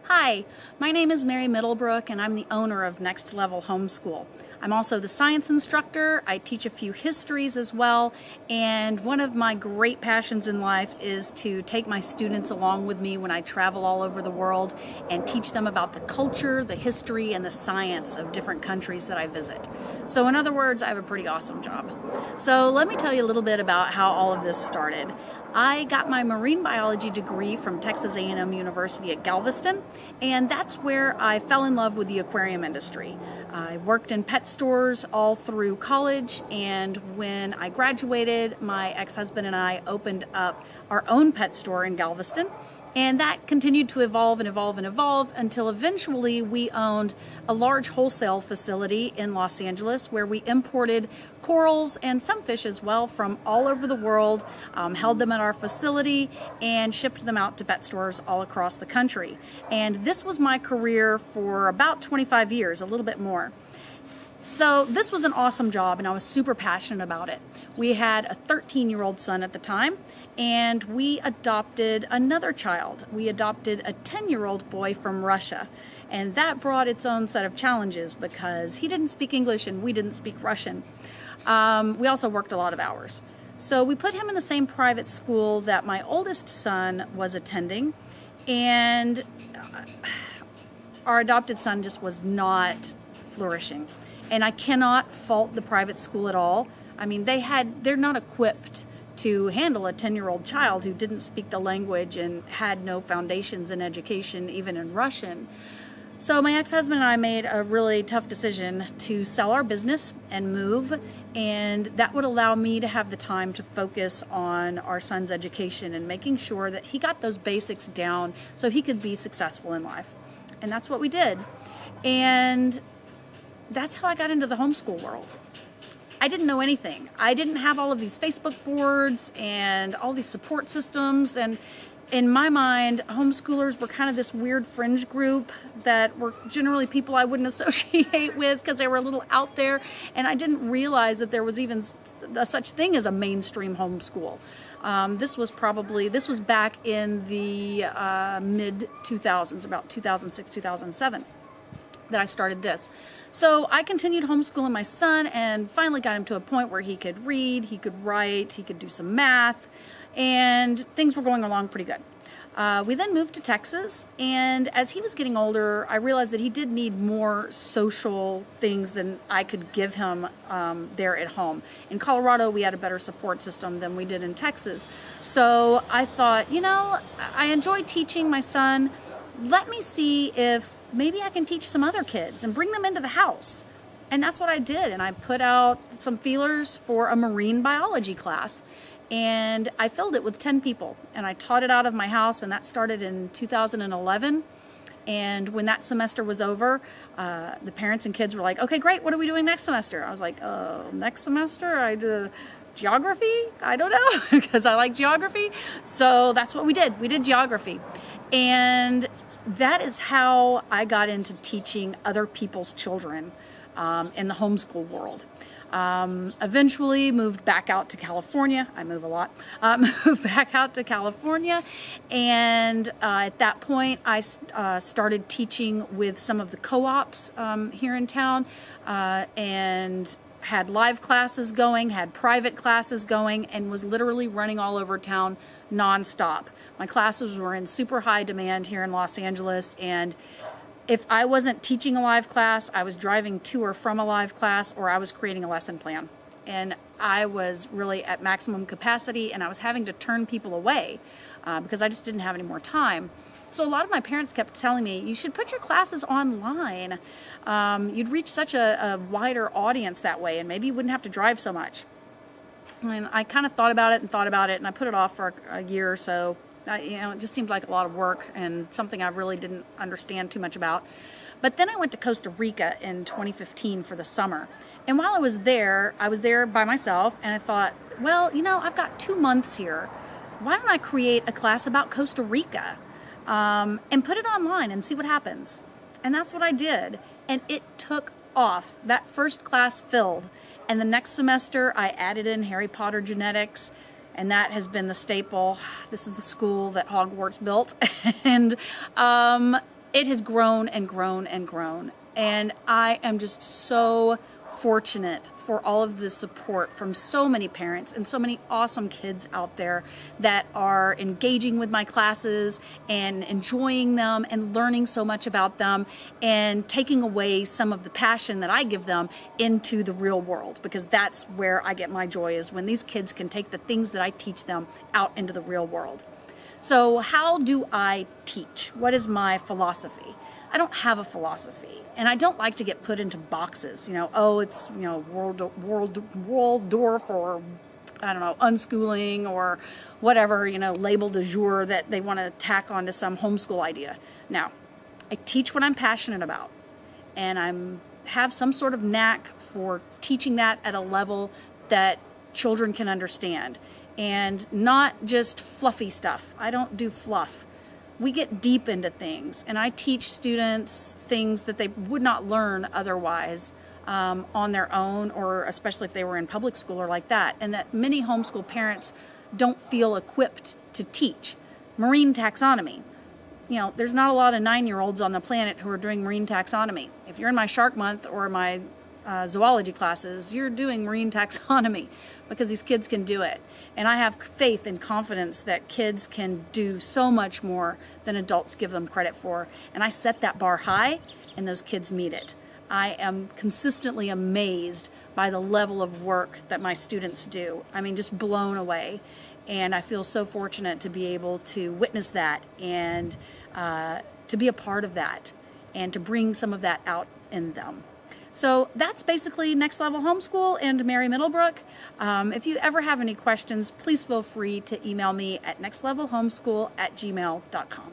Hi, my name is Mary Middlebrook and I'm the owner of Next Level Homeschool. I'm also the science instructor. I teach a few histories as well, and one of my great passions in life is to take my students along with me when I travel all over the world and teach them about the culture, the history, and the science of different countries that I visit. So in other words, I have a pretty awesome job. So let me tell you a little bit about how all of this started. I got my marine biology degree from Texas A&M University at Galveston, and that's where I fell in love with the aquarium industry. I worked in pet stores all through college, and when I graduated, my ex-husband and I opened up our own pet store in Galveston. And that continued to evolve and evolve and evolve until eventually we owned a large wholesale facility in Los Angeles where we imported corals and some fish as well from all over the world, held them at our facility, and shipped them out to pet stores all across the country. And this was my career for about 25 years, a little bit more. So this was an awesome job and I was super passionate about it. We had a 13-year-old son at the time, and we adopted another child. We adopted a 10-year-old boy from Russia, and that brought its own set of challenges because he didn't speak English and we didn't speak Russian. We also worked a lot of hours. So we put him in the same private school that my oldest son was attending, and our adopted son just was not flourishing. And I cannot fault the private school at all. I mean, they're not equipped to handle a 10-year-old child who didn't speak the language and had no foundations in education, even in Russian. So my ex-husband and I made a really tough decision to sell our business and move, and that would allow me to have the time to focus on our son's education and making sure that he got those basics down so he could be successful in life. And that's what we did. And that's how I got into the homeschool world. I didn't know anything. I didn't have all of these Facebook boards and all these support systems, and in my mind, homeschoolers were kind of this weird fringe group that were generally people I wouldn't associate with because they were a little out there, and I didn't realize that there was even such thing as a mainstream homeschool. This was back in the mid-2000s, about 2006, 2007. That I started this. So I continued homeschooling my son and finally got him to a point where he could read, he could write, he could do some math, and things were going along pretty good. We then moved to Texas, and as he was getting older, I realized that he did need more social things than I could give him there at home. In Colorado, we had a better support system than we did in Texas. So I thought, I enjoy teaching my son. Let me see if maybe I can teach some other kids and bring them into the house. And that's what I did. And I put out some feelers for a marine biology class. And I filled it with 10 people. And I taught it out of my house, and that started in 2011. And when that semester was over, the parents and kids were like, okay, great, what are we doing next semester? I was like, next semester I do geography? I don't know, because I like geography. So that's what we did. We did geography. And that is how I got into teaching other people's children in the homeschool world. Eventually moved back out to California. I move a lot. Moved back out to California, and at that point I started teaching with some of the co-ops here in town, and had live classes going, had private classes going, and was literally running all over town nonstop. My classes were in super high demand here in Los Angeles, and if I wasn't teaching a live class, I was driving to or from a live class, or I was creating a lesson plan. And I was really at maximum capacity, and I was having to turn people away because I just didn't have any more time. So a lot of my parents kept telling me, you should put your classes online. You'd reach such a wider audience that way, and maybe you wouldn't have to drive so much. And I kind of thought about it, and I put it off for a year or so. It just seemed like a lot of work and something I really didn't understand too much about. But then I went to Costa Rica in 2015 for the summer. And while I was there by myself, and I thought, well, I've got 2 months here. Why don't I create a class about Costa Rica and put it online and see what happens? And that's what I did. And it took off. That first class filled. And the next semester, I added in Harry Potter genetics, and that has been the staple. This is the school that Hogwarts built. And it has grown and grown and grown. And I am just so fortunate for all of the support from so many parents and so many awesome kids out there that are engaging with my classes and enjoying them and learning so much about them and taking away some of the passion that I give them into the real world, because that's where I get my joy, is when these kids can take the things that I teach them out into the real world. So how do I teach? What is my philosophy? I don't have a philosophy, and I don't like to get put into boxes. Oh, it's Waldorf, or I don't know, unschooling, or whatever, label du jour that they want to tack onto some homeschool idea. Now, I teach what I'm passionate about, and have some sort of knack for teaching that at a level that children can understand, and not just fluffy stuff. I don't do fluff. We get deep into things, and I teach students things that they would not learn otherwise on their own, or especially if they were in public school or like that, and that many homeschool parents don't feel equipped to teach. Marine taxonomy. There's not a lot of 9-year-olds on the planet who are doing marine taxonomy. If you're in my Shark Month or my zoology classes, you're doing marine taxonomy, because these kids can do it. And I have faith and confidence that kids can do so much more than adults give them credit for. And I set that bar high, and those kids meet it. I am consistently amazed by the level of work that my students do. I mean, just blown away. And I feel so fortunate to be able to witness that, and to be a part of that, and to bring some of that out in them. So that's basically Next Level Homeschool and Mary Middlebrook. If you ever have any questions, please feel free to email me at nextlevelhomeschool@gmail.com.